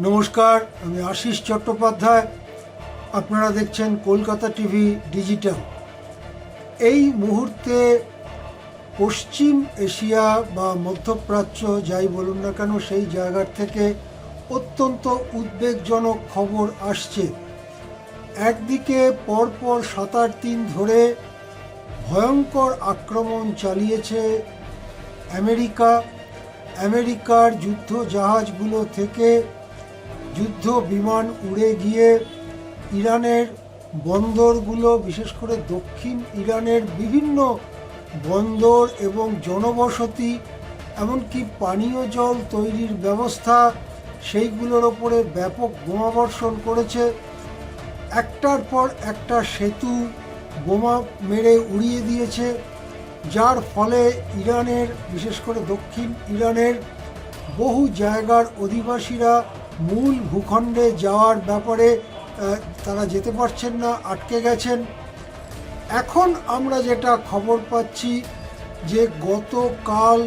নমস্কার, আমি আশিস চট্টোপাধ্যায়। আপনারা দেখছেন কলকাতা টিভি ডিজিটাল। এই মুহূর্তে পশ্চিম এশিয়া বা মধ্যপ্রাচ্য যাই বলুন না কেন, সেই জায়গার থেকে অত্যন্ত উদ্বেগজনক খবর আসছে। একদিকে পরপর 7-8 দিন ধরে ভয়ঙ্কর আক্রমণ চালিয়েছে আমেরিকার যুদ্ধ জাহাজগুলো থেকে যুদ্ধ বিমান উড়ে গিয়ে ইরানের বন্দরগুলো, বিশেষ করে দক্ষিণ ইরানের বিভিন্ন বন্দর এবং জনবসতি, এমনকি পানীয় জল তৈরির ব্যবস্থা, সেইগুলোর ওপরে ব্যাপক বোমাবর্ষণ করেছে। একটার পর একটা সেতু বোমা মেরে উড়িয়ে দিয়েছে, যার ফলে ইরানের, বিশেষ করে দক্ষিণ ইরানের বহু জায়গার অধিবাসীরা মূল ভূখণ্ডে যাওয়ার ব্যাপারে তারা যেতে পারছেন না, আটকে গেছেন। এখন আমরা যেটা খবর পাচ্ছি যে গতকাল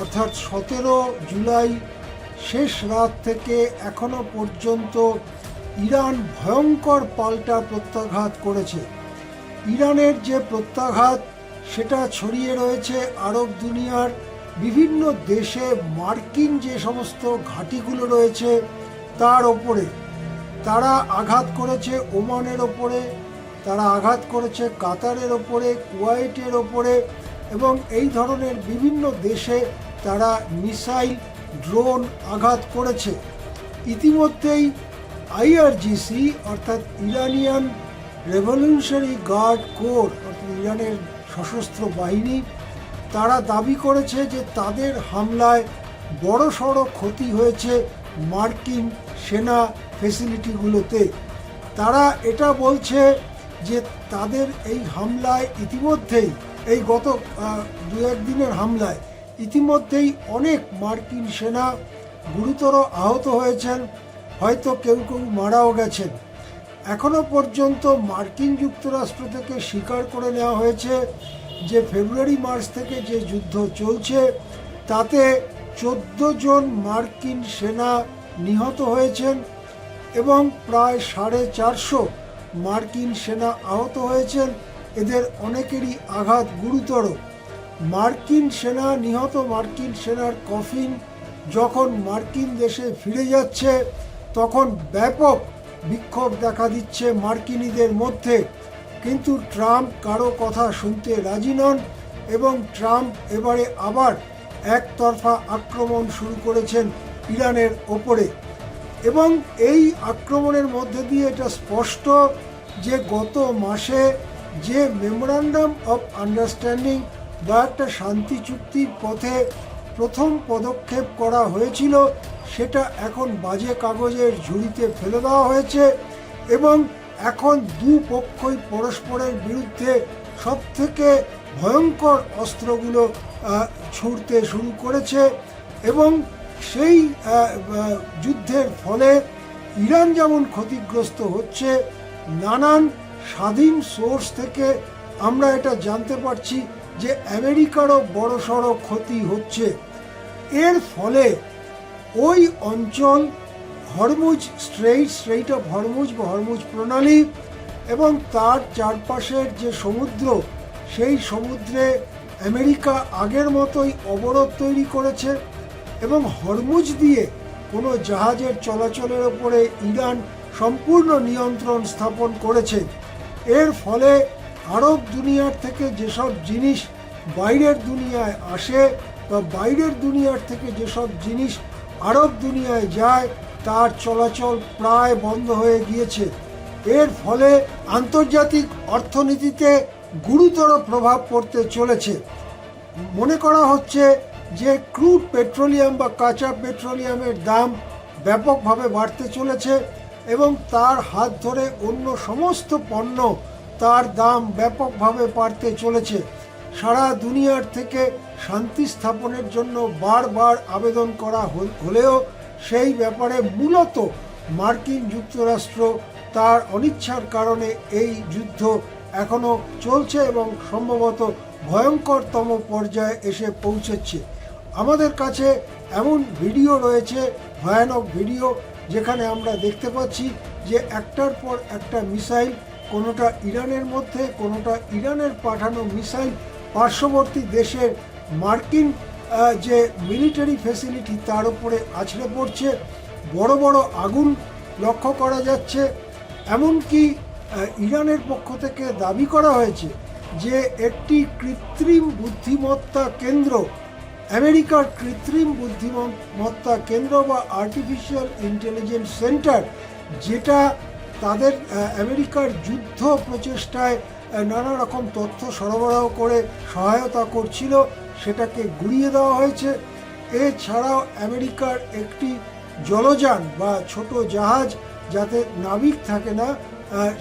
অর্থাৎ 17 জুলাই শেষ রাত থেকে এখনো পর্যন্ত ইরান ভয়ঙ্কর পাল্টা প্রত্যাঘাত করেছে। ইরানের যে প্রত্যাঘাত সেটা ছড়িয়ে রয়েছে আরব দুনিয়ার বিভিন্ন দেশে। মার্কিন যে সমস্ত ঘাঁটিগুলো রয়েছে তার ওপরে তারা আঘাত করেছে, ওমানের ওপরে তারা আঘাত করেছে, কাতারের ওপরে, কুয়েতের ওপরে, এবং এই ধরনের বিভিন্ন দেশে তারা মিসাইল, ড্রোন আঘাত করেছে। ইতিমধ্যেই আইআরজিসি অর্থাৎ ইরানিয়ান রেভলিউশনারি গার্ড কোর অর্থাৎ ইরানের সশস্ত্র বাহিনী, তারা দাবি করেছে যে তাদের হামলায় বড়সড় ক্ষতি হয়েছে মার্কিন সেনা ফেসিলিটিগুলোতে। তারা এটা বলছে যে তাদের এই হামলায় ইতিমধ্যেই, এই গত 2-1 দিনের হামলায় ইতিমধ্যেই অনেক মার্কিন সেনা গুরুতর আহত হয়েছেন, হয়তো কেউ কেউ মারাও গেছেন। এখনো পর্যন্ত মার্কিন যুক্তরাষ্ট্র থেকে স্বীকার করে নেওয়া হয়েছে যে ফেব্রুয়ারি মাস থেকে যে যুদ্ধ চলছে তাতে 14 জন মার্কিন সেনা নিহত হয়েছেন এবং প্রায় 450 মার্কিন সেনা আহত হয়েছেন। এদের অনেকেরই আঘাত গুরুতর। মার্কিন সেনা, নিহত মার্কিন সেনার কফিন যখন মার্কিন দেশে ফিরে যাচ্ছে তখন ব্যাপক বিক্ষোভ দেখা দিচ্ছে মার্কিনীদের মধ্যে। কিন্তু ট্রাম্প কারো কথা শুনতে রাজি নন এবং ট্রাম্প এবারে আবার একতরফা আক্রমণ শুরু করেছেন ইরানের ওপরে। এবং এই আক্রমণের মধ্যে দিয়ে এটা স্পষ্ট যে গত মাসে যে মেমোরান্ডাম অফ আন্ডারস্ট্যান্ডিং বা একটা শান্তি চুক্তির পথে প্রথম পদক্ষেপ করা হয়েছিল সেটা এখন বাজে কাগজের ঝুড়িতে ফেলে দেওয়া হয়েছে এবং এখন দুপক্ষই পরস্পরের বিরুদ্ধে সবথেকে ভয়ঙ্কর অস্ত্রগুলো ছুঁড়তে শুরু করেছে। এবং সেই যুদ্ধের ফলে ইরান যেমন ক্ষতিগ্রস্ত হচ্ছে, নানান স্বাধীন সোর্স থেকে আমরা এটা জানতে পারছি যে আমেরিকারও বড়সড় ক্ষতি হচ্ছে। এর ফলে ওই অঞ্চল, হরমুজ স্ট্রেইট অফ হরমুজ বা হরমুজ প্রণালী এবং তার চারপাশের যে সমুদ্র, সেই সমুদ্রে আমেরিকা আগের মতোই অবরোধ তৈরি করেছে এবং হরমুজ দিয়ে কোনো জাহাজের চলাচলের ওপরে ইরান সম্পূর্ণ নিয়ন্ত্রণ স্থাপন করেছে। এর ফলে আরব দুনিয়ার থেকে যেসব জিনিস বাইরের দুনিয়ায় আসে বা বাইরের দুনিয়ার থেকে যেসব জিনিস আরব দুনিয়ায় যায় তার চলাচল প্রায় বন্ধ হয়ে গিয়েছে। এর ফলে আন্তর্জাতিক অর্থনীতিতে গুরুতর প্রভাব পড়তে চলেছে। মনে করা হচ্ছে যে ক্রুড পেট্রোলিয়াম বা কাঁচা পেট্রোলিয়ামের দাম ব্যাপকভাবে বাড়তে চলেছে এবং তার হাত ধরে অন্য সমস্ত পণ্য, তার দাম ব্যাপকভাবে বাড়তে চলেছে। সারা দুনিয়ার থেকে শান্তি স্থাপনের জন্য বারবার আবেদন করা হলেও সেই ব্যাপারে মূলত মার্কিন যুক্তরাষ্ট্র তার অনিচ্ছার কারণে এই যুদ্ধ এখনো চলছে এবং সম্ভবত ভয়ঙ্করতম পর্যায়ে এসে পৌঁছেছে। আমাদের কাছে এমন ভিডিও রয়েছে, ভয়ানক ভিডিও, যেখানে আমরা দেখতে পাচ্ছি যে একটার পর একটা মিসাইল, কোনোটা ইরানের মধ্যে, কোনোটা ইরানের পাঠানো মিসাইল পার্শ্ববর্তী দেশের মার্কিন যে মিলিটারি ফ্যাসিলিটি তার উপরে আছড়ে পড়ছে। বড় বড় আগুন লক্ষ্য করা যাচ্ছে। এমনকি ইরানের পক্ষ থেকে দাবি করা হয়েছে যে একটি কৃত্রিম বুদ্ধিমত্তা কেন্দ্র, আমেরিকার কৃত্রিম বুদ্ধিমত্তা কেন্দ্র বা আর্টিফিশিয়াল ইন্টেলিজেন্স সেন্টার, যেটা তাদের আমেরিকার যুদ্ধ প্রচেষ্টায় নানা রকম তথ্য সরবরাহ করে সহায়তা করছিল, সেটাকে গুড়িয়ে দেওয়া হয়েছে। এছাড়াও আমেরিকার একটি জলযান বা ছোট জাহাজ, যাতে নাবিক থাকে না,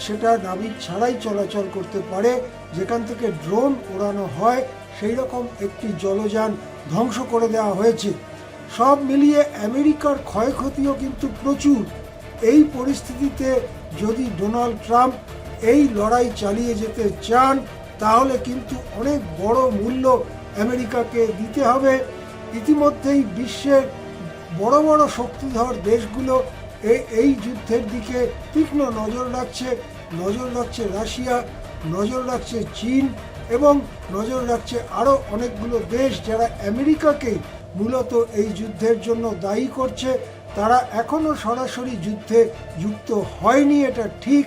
সেটা নাবিক ছাড়াই চলাচল করতে পারে, যেখান থেকে ড্রোন ওড়ানো হয়, সেই রকম একটি জলযান ধ্বংস করে দেওয়া হয়েছে। সব মিলিয়ে আমেরিকার ক্ষয়ক্ষতিও কিন্তু প্রচুর। এই পরিস্থিতিতে যদি ডোনাল্ড ট্রাম্প এই লড়াই চালিয়ে যেতে চান, তাহলে কিন্তু অনেক বড় মূল্য আমেরিকাকে দিতে হবে। ইতিমধ্যেই বিশ্বের বড় বড় শক্তিধর দেশগুলো এই যুদ্ধের দিকে তীক্ষ্ণ নজর রাখছে রাশিয়া, নজর রাখছে চীন এবং নজর রাখছে আরও অনেকগুলো দেশ, যারা আমেরিকাকে মূলত এই যুদ্ধের জন্য দায়ী করছে। তারা এখনও সরাসরি যুদ্ধে যুক্ত হয়নি, এটা ঠিক।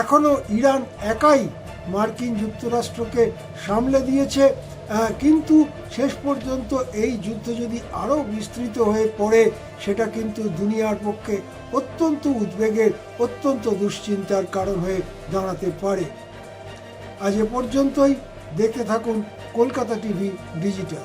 এখনও ইরান একাই মার্কিন যুক্তরাষ্ট্রকে সামলে দিয়েছে, কিন্তু শেষ পর্যন্ত এই যুদ্ধ যদি আরও বিস্তৃত হয়ে পড়ে, সেটা কিন্তু দুনিয়ার পক্ষে অত্যন্ত উদ্বেগের, অত্যন্ত দুশ্চিন্তার কারণ হয়ে দাঁড়াতে পারে। আজ এ পর্যন্তই। দেখতে থাকুন কলকাতা টিভি ডিজিটাল।